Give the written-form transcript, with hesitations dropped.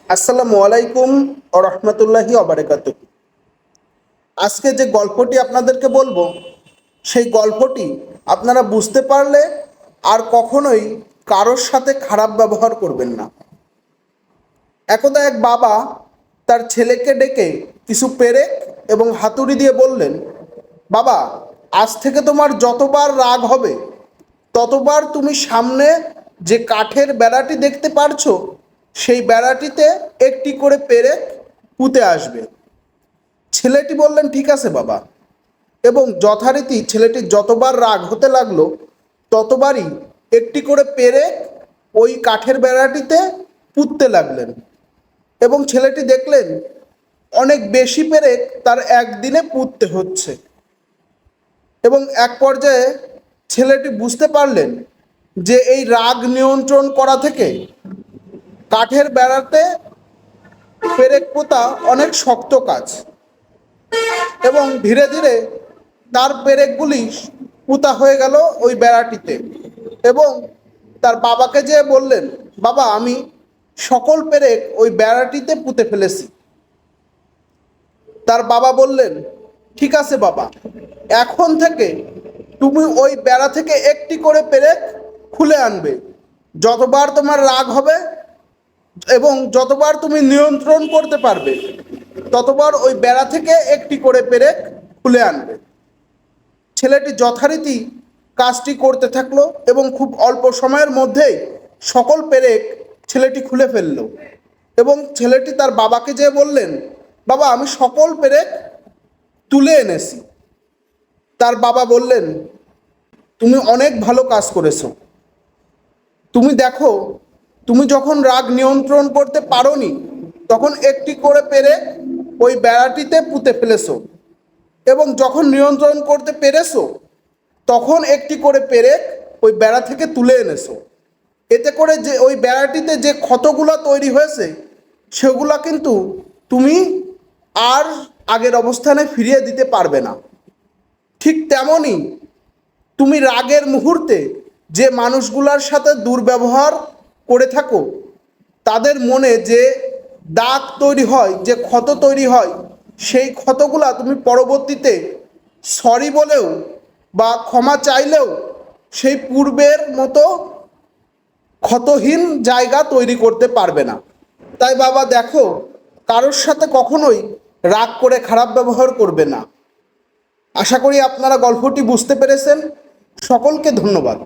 আসসালামু আলাইকুম ও রহমতুল্লাহি ওবারাকাতুহু। আজকে যে গল্পটি আপনাদেরকে বলবো সেই গল্পটি আপনারা বুঝতে পারলে আর কখনোই কারোর সাথে খারাপ ব্যবহার করবেন না। একদা এক বাবা তার ছেলেকে ডেকে কিছু পেরেক এবং হাতুড়ি দিয়ে বললেন, বাবা, আজ থেকে তোমার যতবার রাগ হবে ততবার তুমি সামনে যে কাঠের বেড়াটি দেখতে পারছো সেই বেড়াটিতে একটি করে পেরেক পুঁতে আসবে। ছেলেটি বললেন, ঠিক আছে বাবা। এবং যথারীতি ছেলেটি যতবার রাগ হতে লাগলো ততবারই একটি করে পেরেক ওই কাঠের বেড়াটিতে পুঁততে লাগলেন। এবং ছেলেটি দেখলেন অনেক বেশি পেরেক তার একদিনে পুঁততে হচ্ছে। এবং এক পর্যায়ে ছেলেটি বুঝতে পারলেন যে এই রাগ নিয়ন্ত্রণ করা থেকে কাঠের বেড়াতে পেরেক পোঁতা অনেক শক্ত কাজ। এবং ধীরে ধীরে তার পেরেকগুলি পুঁতা হয়ে গেল ওই বেড়াটিতে। এবং তার বাবাকে যেয়ে বললেন, বাবা, আমি সকল পেরেক ওই বেড়াটিতে পুঁতে ফেলেছি। তার বাবা বললেন, ঠিক আছে বাবা, এখন থেকে তুমি ওই বেড়া থেকে একটি করে পেরেক খুলে আনবে। যতবার তোমার রাগ হবে এবং যতবার তুমি নিয়ন্ত্রণ করতে পারবে ততবার ওই বেড়া থেকে একটি করে পেরেক খুলে আনবে। ছেলেটি যথারীতি কাজটি করতে থাকলো এবং খুব অল্প সময়ের মধ্যেই সকল পেরেক ছেলেটি খুলে ফেললো। এবং ছেলেটি তার বাবাকে যেয়ে বললেন, বাবা, আমি সকল পেরেক তুলে এনেছি। তার বাবা বললেন, তুমি অনেক ভালো কাজ করেছো। তুমি দেখো, তুমি যখন রাগ নিয়ন্ত্রণ করতে পারোনি তখন একটি করে পেরেক ওই বেড়াটিতে পুঁতে ফেলেছো, এবং যখন নিয়ন্ত্রণ করতে পেরেছো তখন একটি করে পেরেক ওই বেড়া থেকে তুলে এনেছো। এতে করে যে ওই বেড়াটিতে যে ক্ষতগুলো তৈরি হয়েছে সেগুলো কিন্তু তুমি আর আগের অবস্থানে ফিরিয়ে দিতে পারবে না। ঠিক তেমনই তুমি রাগের মুহূর্তে যে মানুষগুলোর সাথে দুর্ব্যবহার করে থাকো তাদের মনে যে দাগ তৈরি হয়, যে ক্ষত তৈরি হয়, সেই ক্ষতগুলা তুমি পরবর্তীতে সরি বলেও বা ক্ষমা চাইলেও সেই পূর্বের মতো ক্ষতহীন জায়গা তৈরি করতে পারবে না। তাই বাবা দেখো, কারোর সাথে কখনোই রাগ করে খারাপ ব্যবহার করবে না। আশা করি আপনারা গল্পটি বুঝতে পেরেছেন। সকলকে ধন্যবাদ।